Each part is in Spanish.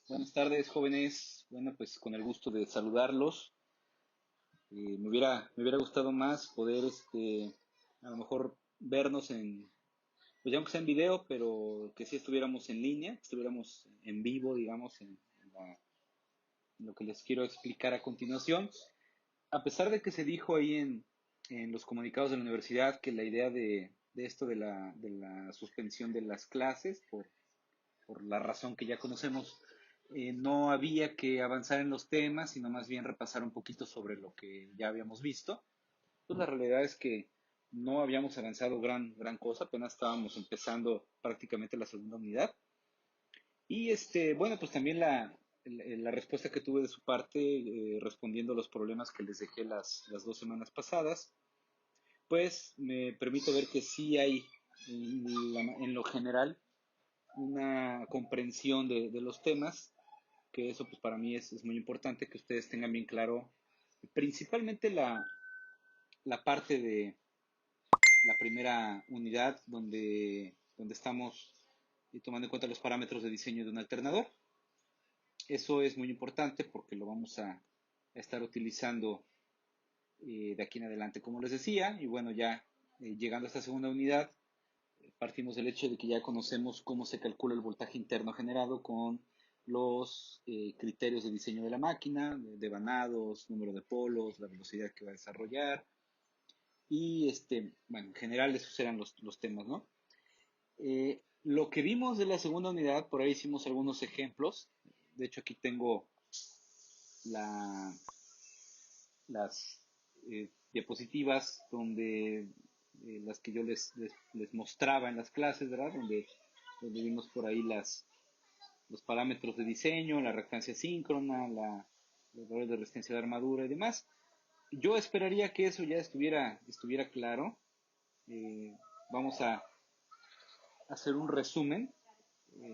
Buenas tardes, jóvenes. Bueno, pues con el gusto de saludarlos. Me hubiera gustado más poder, a lo mejor vernos pues ya aunque sea en video, pero que sí estuviéramos en línea, que estuviéramos en vivo, digamos, en lo que les quiero explicar a continuación. A pesar de que se dijo ahí en los comunicados de la universidad que la idea de esto de la suspensión de las clases por la razón que ya conocemos, no había que avanzar en los temas, sino más bien repasar un poquito sobre lo que ya habíamos visto. Pues la realidad es que no habíamos avanzado gran cosa, apenas estábamos empezando prácticamente la segunda unidad. Y bueno, pues también la respuesta que tuve de su parte, respondiendo los problemas que les dejé las 2 semanas pasadas, pues me permite ver que sí hay en lo general una comprensión de los temas, que eso pues para mí es muy importante que ustedes tengan bien claro principalmente la parte de la primera unidad donde estamos tomando en cuenta los parámetros de diseño de un alternador. Eso es muy importante porque lo vamos a estar utilizando de aquí en adelante, como les decía, y bueno, ya llegando a esta segunda unidad, partimos del hecho de que ya conocemos cómo se calcula el voltaje interno generado con los criterios de diseño de la máquina, de vanados, número de polos, la velocidad que va a desarrollar. Y bueno, en general esos eran los temas, ¿no? Lo que vimos de la segunda unidad, por ahí hicimos algunos ejemplos. De hecho, aquí tengo la, las diapositivas donde las que yo les mostraba en las clases, ¿verdad? Donde vimos por ahí los parámetros de diseño, la reactancia síncrona, los valores de resistencia de armadura y demás. Yo esperaría que eso ya estuviera claro. Eh, Vamos a hacer un resumen.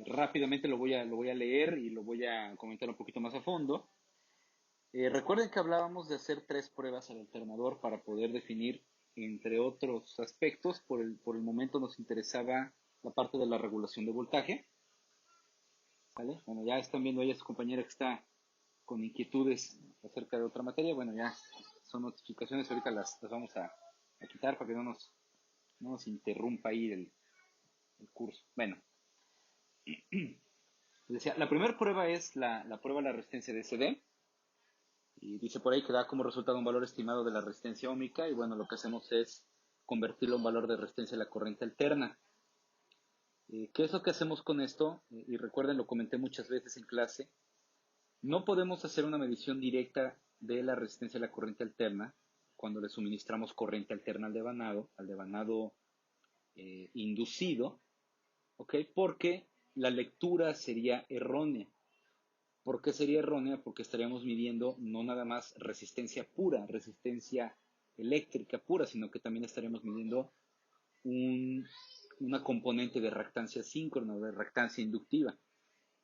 Rápidamente lo voy a leer y lo voy a comentar un poquito más a fondo. Recuerden que hablábamos de hacer 3 pruebas al alternador para poder definir, entre otros aspectos, por el momento nos interesaba la parte de la regulación de voltaje. ¿Vale? Bueno, ya están viendo ahí a su compañera que está con inquietudes acerca de otra materia. Bueno, ya son notificaciones, ahorita las vamos a quitar para que no nos interrumpa ahí el curso. Bueno, les decía, la primera prueba es la prueba de la resistencia de SD. Y dice por ahí que da como resultado un valor estimado de la resistencia óhmica. Y bueno, lo que hacemos es convertirlo en valor de resistencia de la corriente alterna. ¿Qué es lo que hacemos con esto? Y recuerden, lo comenté muchas veces en clase. No podemos hacer una medición directa de la resistencia a la corriente alterna cuando le suministramos corriente alterna al devanado inducido, ¿ok? Porque la lectura sería errónea. ¿Por qué sería errónea? Porque estaríamos midiendo no nada más resistencia pura, resistencia eléctrica pura, sino que también estaríamos midiendo un, una componente de reactancia síncrona, de reactancia inductiva,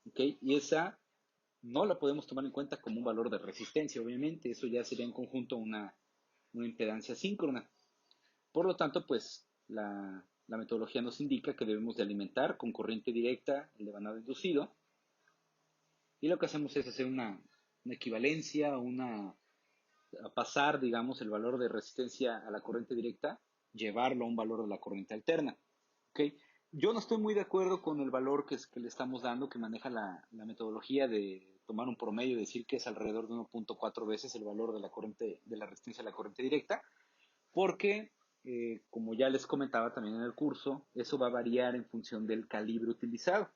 ¿ok? Y esa no la podemos tomar en cuenta como un valor de resistencia, obviamente, eso ya sería en conjunto una impedancia síncrona. Por lo tanto, pues la metodología nos indica que debemos de alimentar con corriente directa el devanado inducido, y lo que hacemos es hacer una equivalencia, a pasar, digamos, el valor de resistencia a la corriente directa, llevarlo a un valor de la corriente alterna. ¿Okay? Yo no estoy muy de acuerdo con el valor que le estamos dando, que maneja la metodología de tomar un promedio y decir que es alrededor de 1.4 veces el valor de la corriente, de la resistencia a la corriente directa, porque, como ya les comentaba también en el curso, eso va a variar en función del calibre utilizado.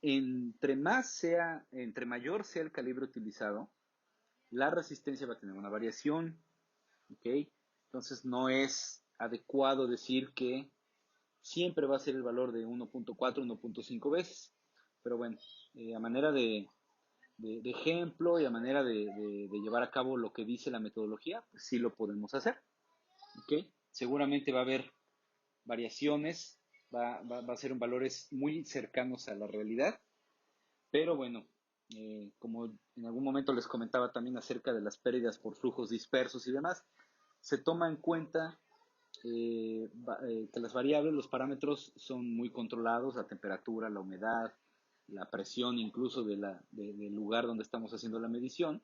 Entre mayor sea el calibre utilizado, la resistencia va a tener una variación, ¿ok? Entonces no es adecuado decir que siempre va a ser el valor de 1.4, 1.5 veces. Pero bueno, a manera de ejemplo y a manera de llevar a cabo lo que dice la metodología, pues sí lo podemos hacer, ¿ok? Seguramente va a haber variaciones, va a ser en valores muy cercanos a la realidad, pero bueno, como en algún momento les comentaba también acerca de las pérdidas por flujos dispersos y demás, se toma en cuenta que las variables, los parámetros son muy controlados, la temperatura, la humedad, la presión incluso del lugar donde estamos haciendo la medición.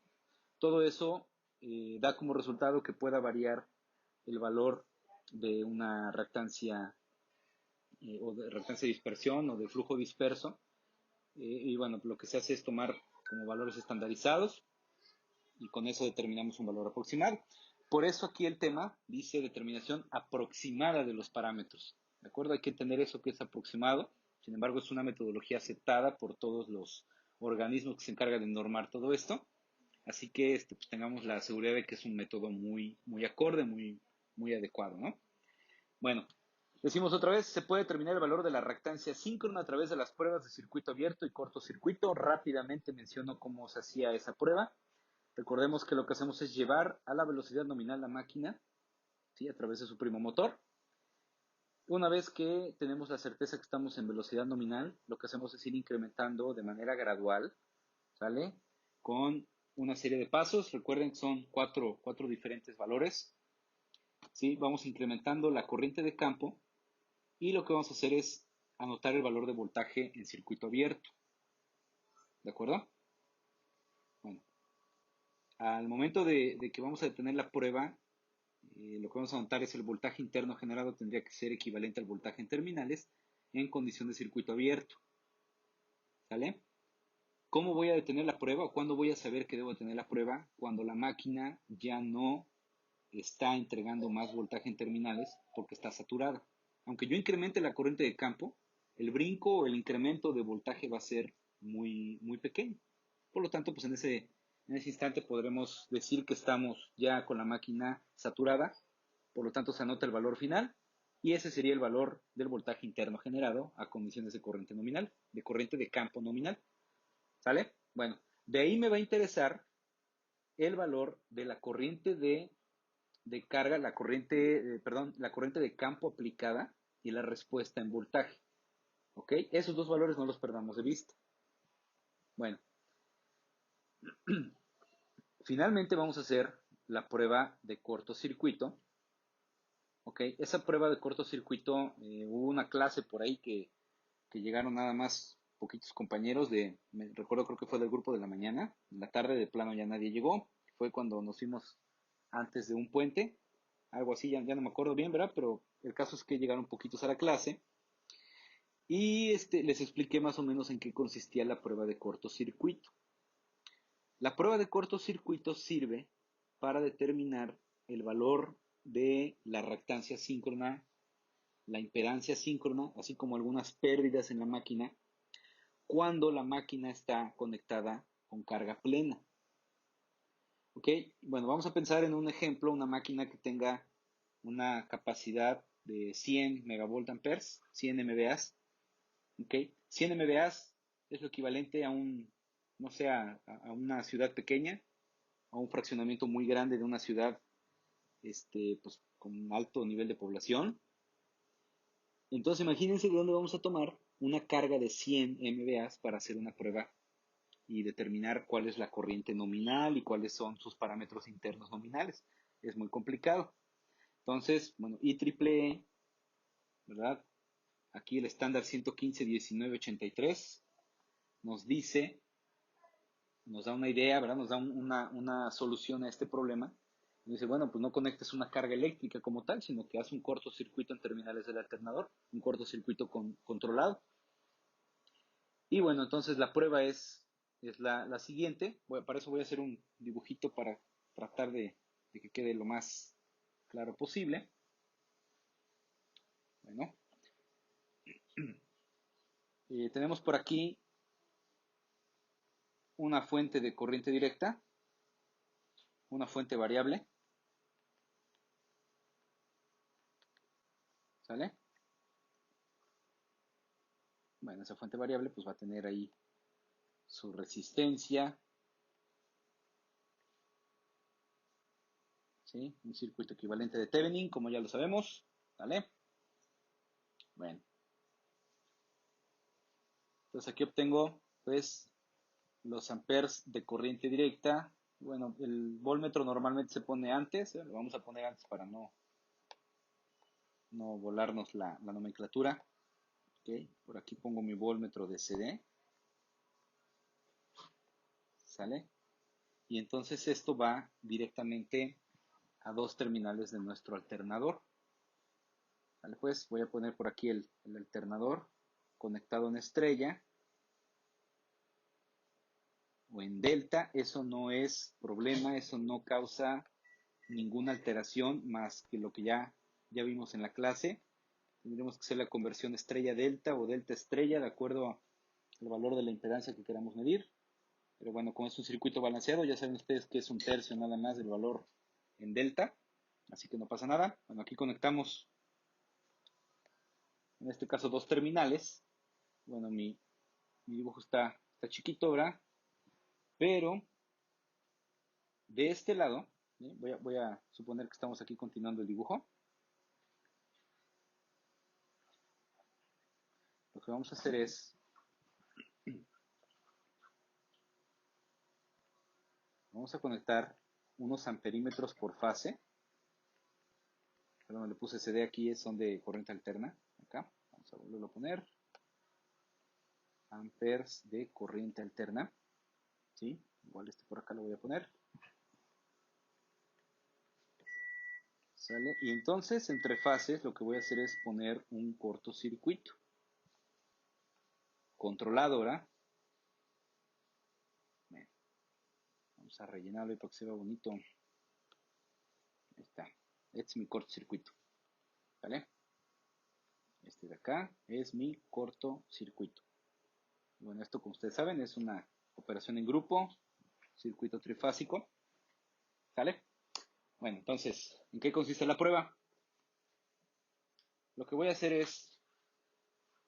Todo eso da como resultado que pueda variar el valor de una reactancia o de reactancia de dispersión o de flujo disperso. Y bueno, lo que se hace es tomar como valores estandarizados y con eso determinamos un valor aproximado. Por eso aquí el tema dice determinación aproximada de los parámetros. ¿De acuerdo? Hay que entender eso que es aproximado. Sin embargo, es una metodología aceptada por todos los organismos que se encargan de normar todo esto. Así que pues, tengamos la seguridad de que es un método muy, muy acorde, muy, muy adecuado, ¿no? Bueno, decimos otra vez, se puede determinar el valor de la reactancia síncrona a través de las pruebas de circuito abierto y cortocircuito. Rápidamente menciono cómo se hacía esa prueba. Recordemos que lo que hacemos es llevar a la velocidad nominal la máquina, ¿sí? A través de su primo motor. Una vez que tenemos la certeza que estamos en velocidad nominal, lo que hacemos es ir incrementando de manera gradual, ¿sale? Con una serie de pasos. Recuerden que son cuatro diferentes valores, ¿sí? Vamos incrementando la corriente de campo y lo que vamos a hacer es anotar el valor de voltaje en circuito abierto. ¿De acuerdo? Bueno, al momento de que vamos a detener la prueba, lo que vamos a anotar es el voltaje interno generado tendría que ser equivalente al voltaje en terminales en condición de circuito abierto. ¿Sale? ¿Cómo voy a detener la prueba o cuándo voy a saber que debo detener la prueba? Cuando la máquina ya no está entregando más voltaje en terminales porque está saturada. Aunque yo incremente la corriente de campo, el brinco o el incremento de voltaje va a ser muy, muy pequeño. Por lo tanto, pues en ese instante podremos decir que estamos ya con la máquina saturada, por lo tanto se anota el valor final y ese sería el valor del voltaje interno generado a condiciones de corriente nominal, de corriente de campo nominal. ¿Sale? Bueno, de ahí me va a interesar el valor de la corriente de carga, la corriente de campo aplicada y la respuesta en voltaje. ¿Ok? Esos dos valores no los perdamos de vista. Bueno, finalmente vamos a hacer la prueba de cortocircuito. ¿Ok? Esa prueba de cortocircuito, hubo una clase por ahí que llegaron nada más poquitos compañeros recuerdo creo que fue del grupo de la mañana, en la tarde de plano ya nadie llegó, fue cuando nos fuimos antes de un puente, algo así, ya no me acuerdo bien, ¿verdad? Pero el caso es que llegaron poquitos a la clase y les expliqué más o menos en qué consistía la prueba de cortocircuito. La prueba de cortocircuito sirve para determinar el valor de la reactancia síncrona, la impedancia síncrona, así como algunas pérdidas en la máquina, cuando la máquina está conectada con carga plena. ¿Ok? Bueno, vamos a pensar en un ejemplo, una máquina que tenga una capacidad de 100 megavoltamperes, 100 MVAs. ¿Ok? 100 MVAs es lo equivalente a no sé, a una ciudad pequeña, a un fraccionamiento muy grande de una ciudad, pues, con un alto nivel de población. Entonces, imagínense de dónde vamos a tomar una carga de 100 MVAs para hacer una prueba y determinar cuál es la corriente nominal y cuáles son sus parámetros internos nominales. Es muy complicado. Entonces, bueno, IEEE, ¿verdad? Aquí el estándar 115.19.83 nos dice, nos da una idea, ¿verdad? Nos da una solución a este problema. Nos dice, bueno, pues no conectes una carga eléctrica como tal, sino que haz un cortocircuito en terminales del alternador, un cortocircuito controlado. Y bueno, entonces la prueba es la siguiente. Para eso voy a hacer un dibujito para tratar de que quede lo más claro posible. Bueno, tenemos por aquí una fuente de corriente directa, una fuente variable, ¿sale? Bueno, esa fuente variable pues va a tener ahí su resistencia, ¿sí? Un circuito equivalente de Thevenin, como ya lo sabemos, ¿vale? Bueno, entonces aquí obtengo pues los amperes de corriente directa. Bueno, el voltmetro normalmente se pone antes, lo vamos a poner antes para no volarnos la nomenclatura. Okay. Por aquí pongo mi voltmetro de CD. ¿sale? Y entonces esto va directamente a dos terminales de nuestro alternador. ¿Vale? Pues voy a poner por aquí el alternador conectado en estrella o en delta. Eso no es problema, eso no causa ninguna alteración más que lo que ya vimos en la clase. Tendremos que hacer la conversión estrella-delta o delta-estrella de acuerdo al valor de la impedancia que queramos medir. Pero bueno, como es un circuito balanceado, ya saben ustedes que es un tercio nada más del valor en delta, así que no pasa nada. Bueno, aquí conectamos, en este caso, dos terminales. Bueno, mi dibujo está chiquito, ¿verdad? Pero de este lado, ¿sí? Voy a suponer que estamos aquí continuando el dibujo. Lo que vamos a hacer es, vamos a conectar unos amperímetros por fase. Perdón, le puse CD aquí, son de corriente alterna. Acá, vamos a volverlo a poner. Amperes de corriente alterna. ¿Sí? Igual este por acá lo voy a poner. ¿Sale? Y entonces, entre fases, lo que voy a hacer es poner un cortocircuito. Controlado, ¿verdad? Bien. Vamos a rellenarlo para que se vea bonito. Ahí está. Este es mi cortocircuito. ¿Vale? Este de acá es mi cortocircuito. Bueno, esto como ustedes saben es una operación en grupo, circuito trifásico. ¿Sale? Bueno, entonces, ¿en qué consiste la prueba? Lo que voy a hacer es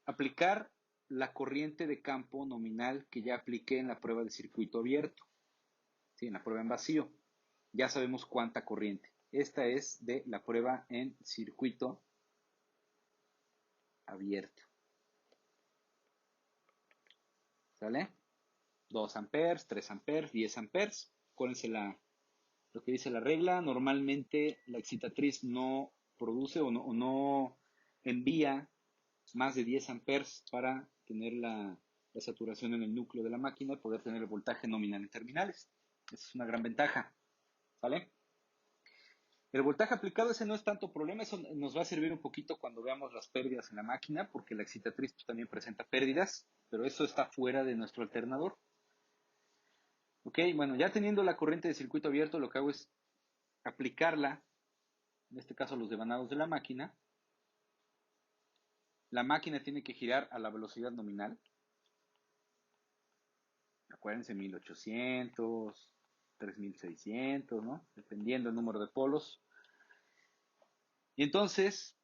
aplicar la corriente de campo nominal que ya apliqué en la prueba de circuito abierto. Sí, en la prueba en vacío. Ya sabemos cuánta corriente. Esta es de la prueba en circuito abierto. ¿Sale? 2 amperes, 3 amperes, 10 amperes. Acuérdense lo que dice la regla. Normalmente la excitatriz no produce o no envía más de 10 amperes para tener la saturación en el núcleo de la máquina y poder tener el voltaje nominal en terminales. Esa es una gran ventaja. ¿Vale? El voltaje aplicado ese no es tanto problema, eso nos va a servir un poquito cuando veamos las pérdidas en la máquina, porque la excitatriz pues, también presenta pérdidas, pero eso está fuera de nuestro alternador. Ok, bueno, ya teniendo la corriente de circuito abierto, lo que hago es aplicarla, en este caso a los devanados de la máquina. La máquina tiene que girar a la velocidad nominal. Acuérdense, 1800, 3600, ¿no? Dependiendo del número de polos. Y entonces,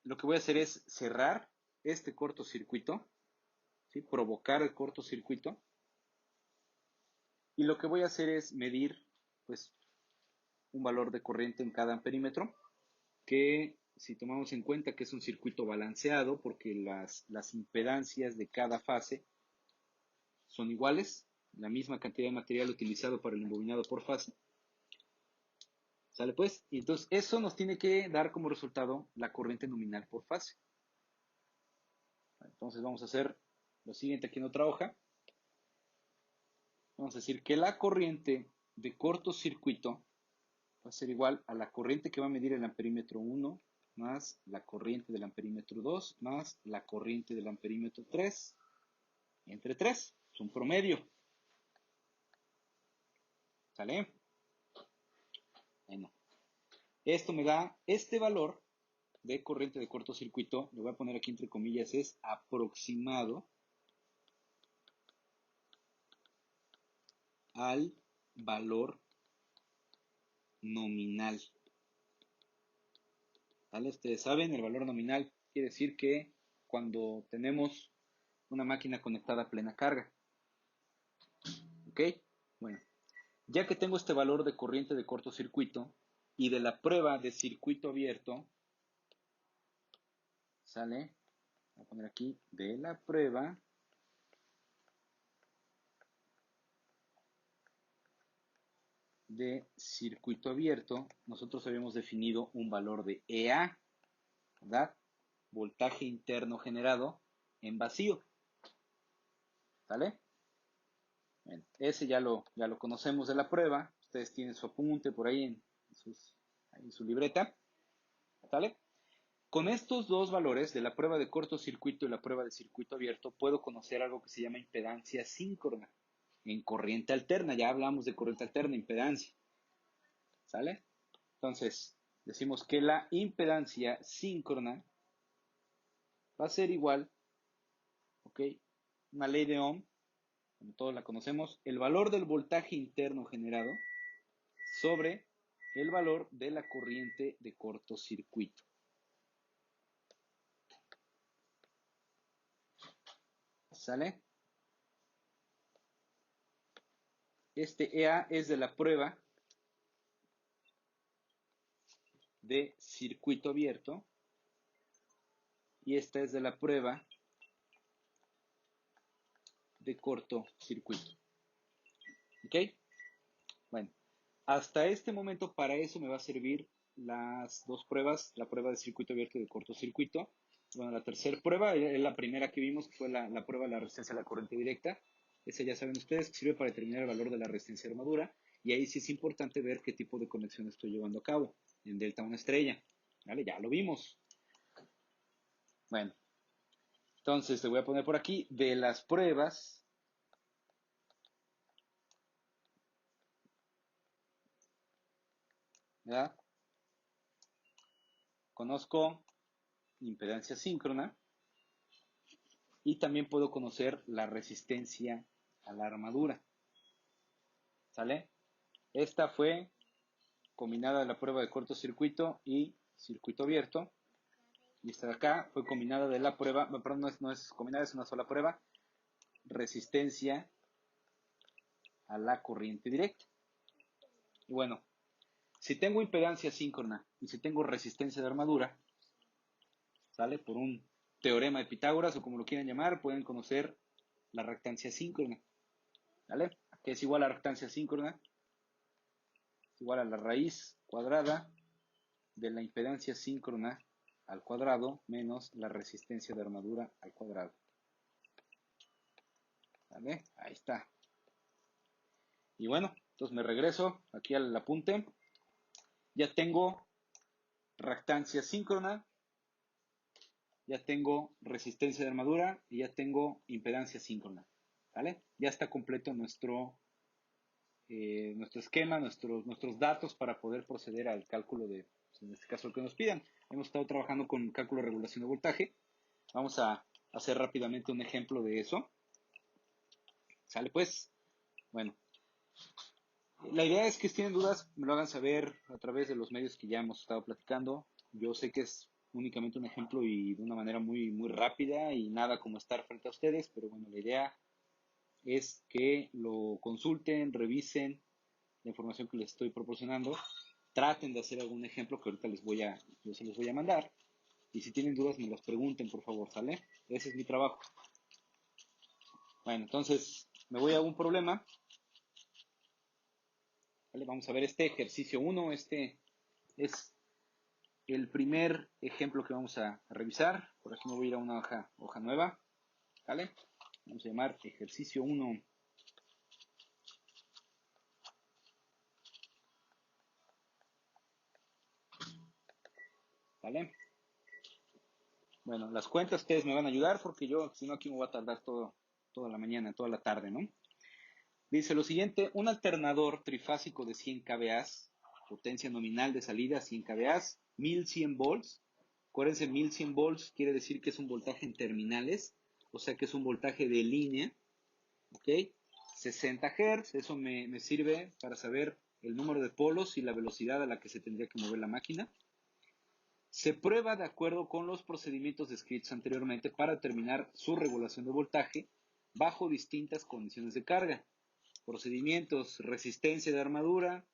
lo que voy a hacer es cerrar este cortocircuito, ¿sí? Provocar el cortocircuito. Y lo que voy a hacer es medir, pues, un valor de corriente en cada amperímetro, que si tomamos en cuenta que es un circuito balanceado, porque las impedancias de cada fase son iguales, la misma cantidad de material utilizado para el embobinado por fase, ¿sale pues? Y entonces eso nos tiene que dar como resultado la corriente nominal por fase. Entonces vamos a hacer lo siguiente aquí en otra hoja. Vamos a decir que la corriente de cortocircuito va a ser igual a la corriente que va a medir el amperímetro 1 más la corriente del amperímetro 2 más la corriente del amperímetro 3 entre 3. Es un promedio. ¿Sale? Bueno, esto me da este valor de corriente de cortocircuito, lo voy a poner aquí entre comillas, es aproximado al valor nominal. ¿Vale? Ustedes saben, el valor nominal quiere decir que cuando tenemos una máquina conectada a plena carga. ¿Ok? Bueno, ya que tengo este valor de corriente de cortocircuito y de la prueba de circuito abierto, ¿sale? Voy a poner aquí de la prueba de circuito abierto, nosotros habíamos definido un valor de EA, ¿verdad? Voltaje interno generado en vacío. ¿Sale? Bueno, ese ya lo conocemos de la prueba. Ustedes tienen su apunte por ahí en su libreta. ¿Sale? Con estos dos valores de la prueba de cortocircuito y la prueba de circuito abierto, puedo conocer algo que se llama impedancia síncrona en corriente alterna. Ya hablamos de corriente alterna, impedancia. ¿Sale? Entonces, decimos que la impedancia síncrona va a ser igual, ¿ok? Una ley de Ohm, como todos la conocemos, el valor del voltaje interno generado sobre el valor de la corriente de cortocircuito. ¿Sale? Este EA es de la prueba de circuito abierto y esta es de la prueba de cortocircuito. ¿Ok? Bueno, hasta este momento para eso me va a servir las dos pruebas, la prueba de circuito abierto y de cortocircuito. Bueno, la tercera prueba es la primera que vimos, que fue la prueba de la resistencia a la corriente directa. Esa ya saben ustedes que sirve para determinar el valor de la resistencia de armadura. Y ahí sí es importante ver qué tipo de conexión estoy llevando a cabo. En delta una estrella. ¿Vale? Ya lo vimos. Bueno, entonces le voy a poner por aquí de las pruebas. ¿Verdad? Conozco impedancia síncrona y también puedo conocer la resistencia a la armadura. ¿Sale? Esta fue combinada la prueba de cortocircuito y circuito abierto. Y esta de acá fue combinada de la prueba, perdón, no es combinada, es una sola prueba, resistencia a la corriente directa. Y bueno, si tengo impedancia síncrona y si tengo resistencia de armadura, ¿sale? Por un teorema de Pitágoras o como lo quieran llamar, pueden conocer la reactancia síncrona. ¿Vale? Que es igual a la reactancia síncrona, es igual a la raíz cuadrada de la impedancia síncrona al cuadrado menos la resistencia de armadura al cuadrado. ¿Vale? Ahí está. Y bueno, entonces me regreso aquí al apunte. Ya tengo reactancia síncrona, ya tengo resistencia de armadura y ya tengo impedancia síncrona. ¿Vale? Ya está completo nuestro esquema, nuestros datos para poder proceder al cálculo de, en este caso, el que nos pidan. Hemos estado trabajando con cálculo de regulación de voltaje. Vamos a hacer rápidamente un ejemplo de eso. ¿Sale pues? Bueno, la idea es que si tienen dudas me lo hagan saber a través de los medios que ya hemos estado platicando. Yo sé que es únicamente un ejemplo y de una manera muy rápida y nada como estar frente a ustedes, pero bueno, la idea es que lo consulten, revisen la información que les estoy proporcionando, traten de hacer algún ejemplo que ahorita yo se los voy a mandar, y si tienen dudas me las pregunten, por favor, ¿sale? Ese es mi trabajo. Bueno, entonces me voy a un problema, ¿vale? Vamos a ver este ejercicio 1, este es el primer ejemplo que vamos a revisar. Por aquí me voy a ir a una hoja nueva, ¿vale? Vamos a llamar ejercicio 1. ¿Vale? Bueno, las cuentas ustedes me van a ayudar porque yo, si no, aquí me voy a tardar toda la mañana, toda la tarde, ¿no? Dice lo siguiente, un alternador trifásico de 100 kVA, potencia nominal de salida 100 kVA, 1100 volts. Acuérdense, 1100 volts quiere decir que es un voltaje en terminales, o sea que es un voltaje de línea, ¿ok? 60 Hz, eso me sirve para saber el número de polos y la velocidad a la que se tendría que mover la máquina. Se prueba de acuerdo con los procedimientos descritos anteriormente para determinar su regulación de voltaje bajo distintas condiciones de carga. Procedimientos, resistencia de armadura,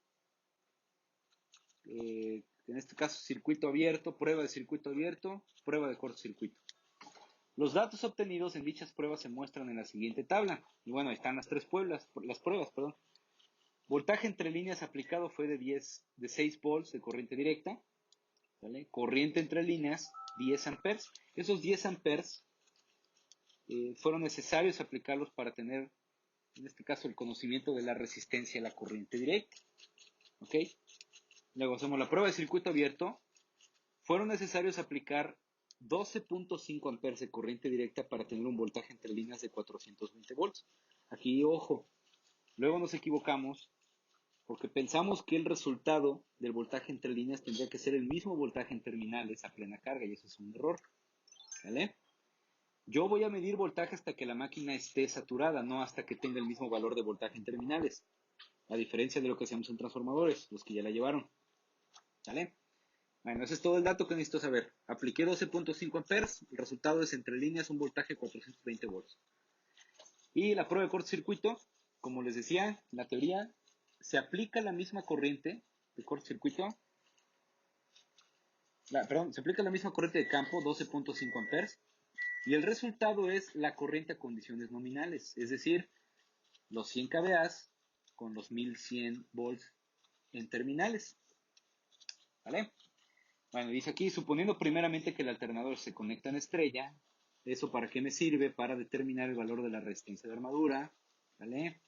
en este caso circuito abierto, prueba de circuito abierto, prueba de cortocircuito. Los datos obtenidos en dichas pruebas se muestran en la siguiente tabla. Y bueno, ahí están las pruebas. Voltaje entre líneas aplicado fue de 6 volts de corriente directa. ¿Vale? Corriente entre líneas, 10 amperes. Esos 10 amperes fueron necesarios aplicarlos para tener en este caso el conocimiento de la resistencia a la corriente directa. ¿Ok? Luego hacemos la prueba de circuito abierto. Fueron necesarios aplicar 12.5 amperes de corriente directa para tener un voltaje entre líneas de 420 volts. Aquí, ojo, luego nos equivocamos porque pensamos que el resultado del voltaje entre líneas tendría que ser el mismo voltaje en terminales a plena carga, y eso es un error. ¿Vale? Yo voy a medir voltaje hasta que la máquina esté saturada, no hasta que tenga el mismo valor de voltaje en terminales, a diferencia de lo que hacemos en transformadores, los que ya la llevaron. ¿Vale? Bueno, ese es todo el dato que necesito saber. Apliqué 12.5 amperes, el resultado es entre líneas un voltaje de 420 volts. Y la prueba de cortocircuito, como les decía, en la teoría se aplica la misma corriente de cortocircuito, se aplica la misma corriente de campo, 12.5 amperes, y el resultado es la corriente a condiciones nominales, es decir, los 100 kVA con los 1100 volts en terminales. ¿Vale? Bueno, dice aquí, suponiendo primeramente que el alternador se conecta en estrella, ¿eso para qué me sirve? Para determinar el valor de la resistencia de armadura, ¿vale?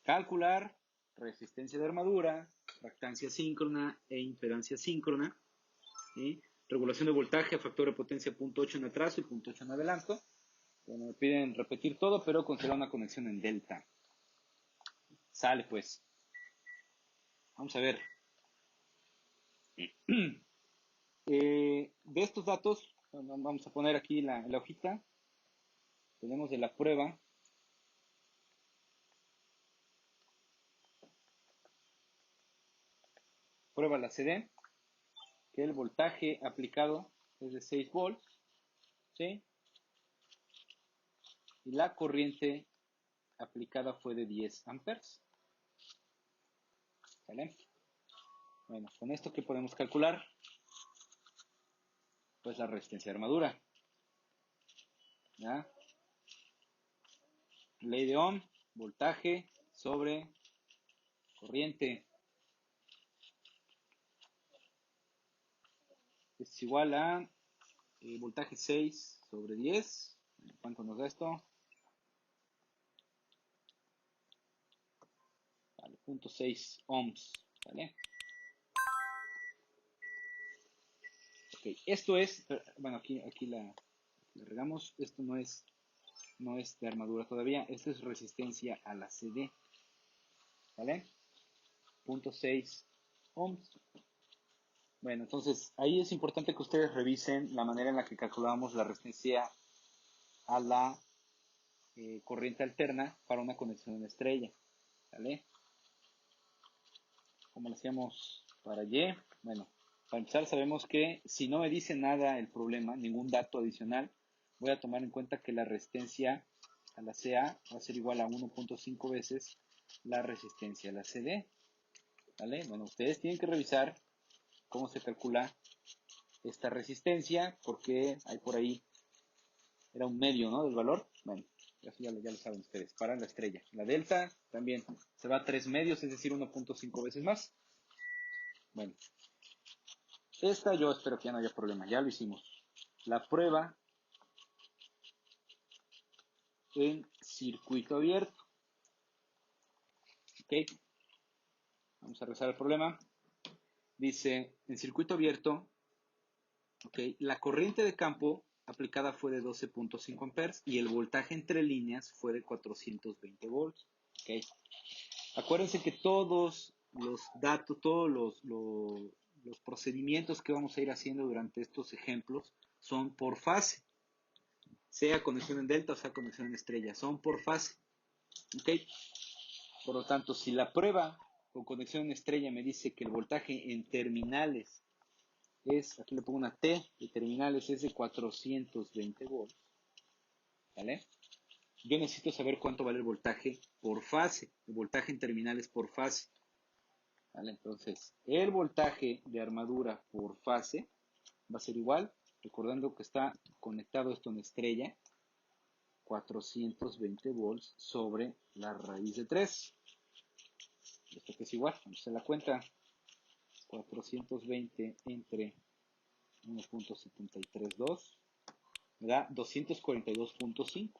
Calcular resistencia de armadura, reactancia síncrona e impedancia síncrona, ¿sí? Regulación de voltaje a factor de potencia 0.8 en atraso y 0.8 en adelanto. Bueno, me piden repetir todo, pero considerar una conexión en delta. Sale pues. Vamos a ver. De estos datos, vamos a poner aquí la hojita. Tenemos de la prueba. Prueba la CD, que el voltaje aplicado es de 6 volts, ¿sí? Y la corriente aplicada fue de 10 amperes. ¿Sale? Bueno, con esto, ¿qué podemos calcular? Pues la resistencia de armadura. ¿Ya? Ley de Ohm, voltaje sobre corriente. Es igual a voltaje 6 sobre 10. ¿Cuánto nos da esto? Vale, 0.6 ohms. ¿Vale? Ok, esto es, bueno, aquí la regamos. Esto no es de armadura todavía. Esto es resistencia a la CD. ¿Vale? 0.6 ohms. Bueno, entonces ahí es importante que ustedes revisen la manera en la que calculábamos la resistencia a la corriente alterna para una conexión en estrella. ¿Vale? Como lo hacíamos para Y. Bueno, para empezar sabemos que si no me dice nada el problema, ningún dato adicional, voy a tomar en cuenta que la resistencia a la CA va a ser igual a 1.5 veces la resistencia a la CD. ¿Vale? Bueno, ustedes tienen que revisar cómo se calcula esta resistencia, porque hay por ahí, era un medio, ¿no? Del valor. Bueno, eso ya lo saben ustedes, para la estrella. La delta también se va a 3 medios, es decir, 1.5 veces más. Bueno, esta yo espero que ya no haya problema, ya lo hicimos. La prueba en circuito abierto. ¿Ok? Vamos a revisar el problema. Dice, en circuito abierto, ¿ok? La corriente de campo aplicada fue de 12.5 amperes y el voltaje entre líneas fue de 420 volts. ¿Ok? Acuérdense que todos los datos, todos los procedimientos que vamos a ir haciendo durante estos ejemplos son por fase. Sea conexión en delta o sea conexión en estrella, son por fase. ¿Ok? Por lo tanto, si la prueba con conexión en estrella me dice que el voltaje en terminales es, aquí le pongo una T de terminales, es de 420 volts, ¿vale? Yo necesito saber cuánto vale el voltaje por fase, el voltaje en terminales por fase, ¿vale? Entonces, el voltaje de armadura por fase va a ser igual, recordando que está conectado esto en estrella, 420 volts sobre la raíz de 3. Esto que es igual, vamos a hacer la cuenta, 420 entre 1.732 me da 242.5.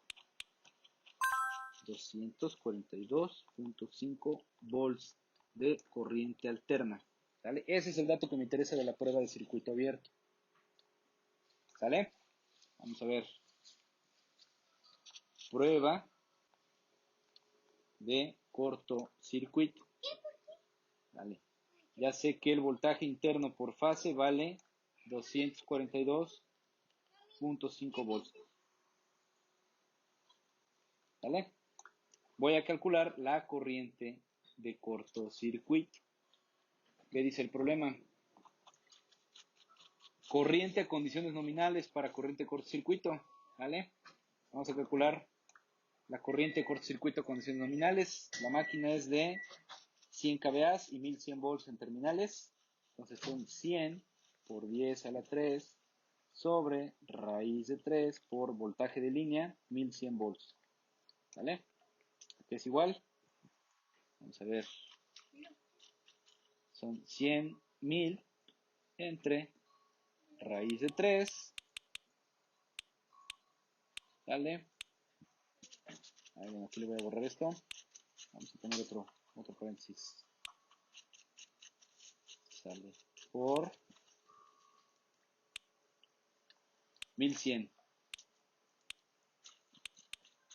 242.5 volts de corriente alterna. ¿Sale? Ese es el dato que me interesa de la prueba de circuito abierto. ¿Sale? Vamos a ver. Prueba de cortocircuito. ¿Vale? Ya sé que el voltaje interno por fase vale 242.5 volts. ¿Vale? Voy a calcular la corriente de cortocircuito. ¿Qué dice el problema? Corriente a condiciones nominales para corriente de cortocircuito. ¿Vale? Vamos a calcular la corriente de cortocircuito a condiciones nominales. La máquina es de 100 kVA y 1100 volts en terminales. Entonces son 100 por 10 a la 3 sobre raíz de 3 por voltaje de línea, 1100 volts. ¿Vale? Aquí es igual. Vamos a ver. Son 100.000 entre raíz de 3. ¿Vale? Ahí, bueno, aquí le voy a borrar esto. Vamos a poner otro paréntesis. Sale por 1100.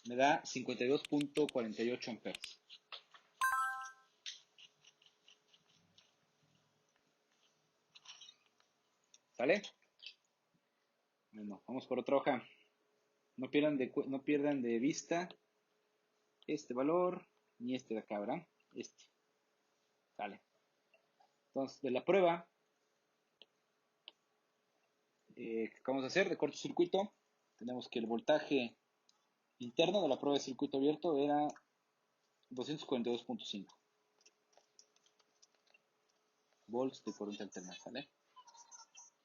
Me da 52.48 amperes. ¿Sale? Bueno, vamos por otra hoja. No pierdan de vista este valor, ni este de acá, ¿verdad? Este. ¿Sale? Entonces, de la prueba que acabamos de hacer de cortocircuito, tenemos que el voltaje interno de la prueba de circuito abierto era 242.5 volts de corriente alterna, ¿sale?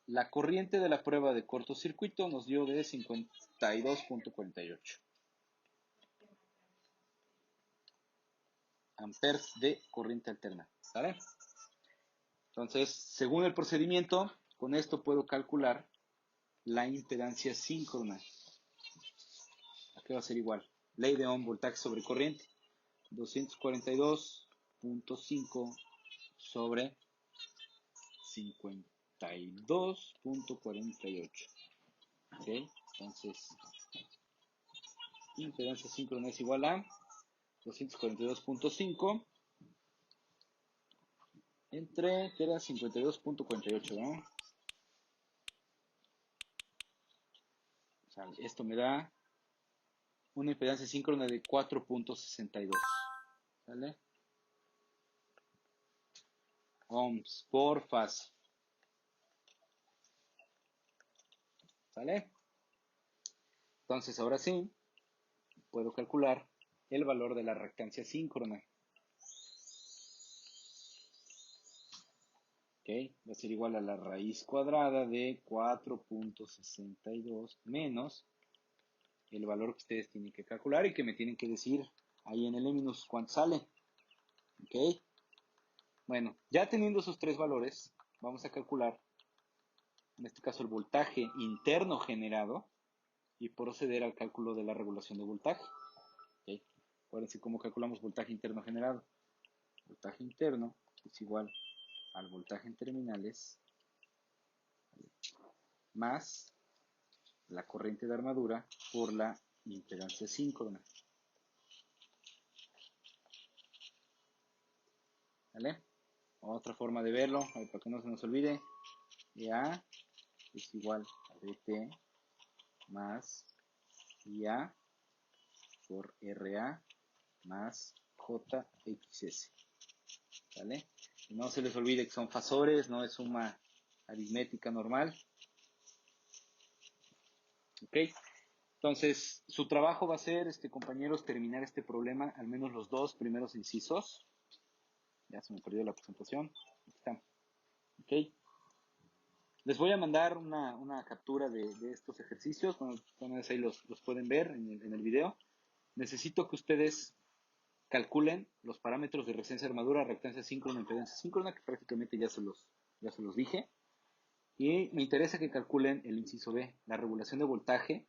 La corriente de la prueba de cortocircuito nos dio de 52.48 amperes de corriente alterna, ¿sale? Entonces, según el procedimiento, con esto puedo calcular la impedancia síncrona. Aquí va a ser igual. Ley de Ohm, voltaje sobre corriente. 242.5 sobre 52.48. ¿Ok? Entonces, impedancia síncrona es igual a 242.5 entre, que era 52.48, ¿no? O sea, esto me da una impedancia síncrona de 4.62. ¿Sale? Ohms por fase. ¿Sale? Entonces, ahora sí, puedo calcular el valor de la reactancia síncrona. ¿Ok? Va a ser igual a la raíz cuadrada de 4.62 menos el valor que ustedes tienen que calcular y que me tienen que decir ahí en el Eminus cuánto sale. ¿Ok? Bueno, ya teniendo esos tres valores, vamos a calcular, en este caso, el voltaje interno generado y proceder al cálculo de la regulación de voltaje. ¿Ok? Acuérdense cómo calculamos voltaje interno generado. Voltaje interno es igual al voltaje en terminales, ¿vale?, más la corriente de armadura por la impedancia síncrona. ¿Vale? Otra forma de verlo, para que no se nos olvide, EA es igual a DT más IA por RA más JXS. ¿Vale? Y no se les olvide que son fasores, no es suma aritmética normal. ¿Ok? Entonces, su trabajo va a ser, compañeros, terminar este problema, al menos los dos primeros incisos. Ya se me perdió la presentación. Aquí está. ¿Ok? Les voy a mandar una captura de estos ejercicios. Bueno, ahí los pueden ver en el video. Necesito que ustedes calculen los parámetros de resistencia de armadura, reactancia síncrona, impedancia síncrona, que prácticamente ya se los dije. Y me interesa que calculen el inciso B, la regulación de voltaje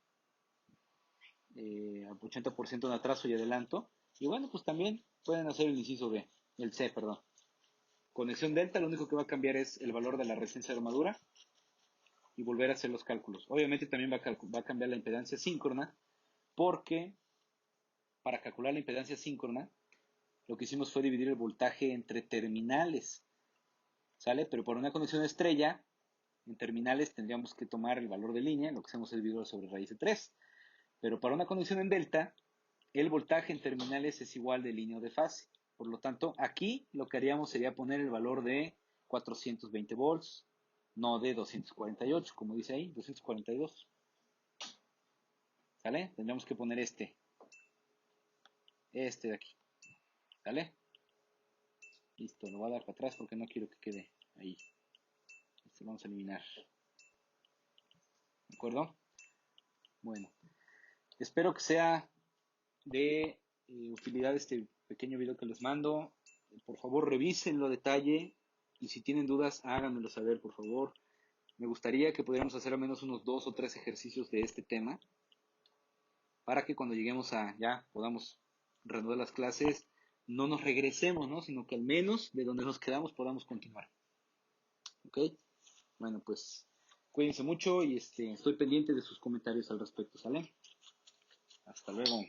al 80% de atraso y adelanto. Y bueno, pues también pueden hacer el inciso B, el C, perdón. Conexión delta, lo único que va a cambiar es el valor de la resistencia de armadura y volver a hacer los cálculos. Obviamente también va a cambiar la impedancia síncrona, porque para calcular la impedancia síncrona, lo que hicimos fue dividir el voltaje entre terminales, ¿sale? Pero por una conexión estrella, en terminales tendríamos que tomar el valor de línea, lo que hacemos es dividirlo sobre raíz de 3. Pero para una conexión en delta, el voltaje en terminales es igual de línea o de fase. Por lo tanto, aquí lo que haríamos sería poner el valor de 420 volts, no de 248, como dice ahí, 242. ¿Sale? Tendríamos que poner este de aquí. ¿Sale? Listo, lo voy a dar para atrás porque no quiero que quede ahí. Este lo vamos a eliminar. ¿De acuerdo? Bueno, espero que sea de utilidad este pequeño video que les mando. Por favor, revísenlo a detalle y si tienen dudas, háganmelo saber, por favor. Me gustaría que pudiéramos hacer al menos unos 2 o 3 ejercicios de este tema para que cuando lleguemos a ya podamos reanudar las clases, no nos regresemos, ¿no? Sino que al menos de donde nos quedamos podamos continuar. ¿Ok? Bueno, pues cuídense mucho y estoy pendiente de sus comentarios al respecto, ¿sale? Hasta luego.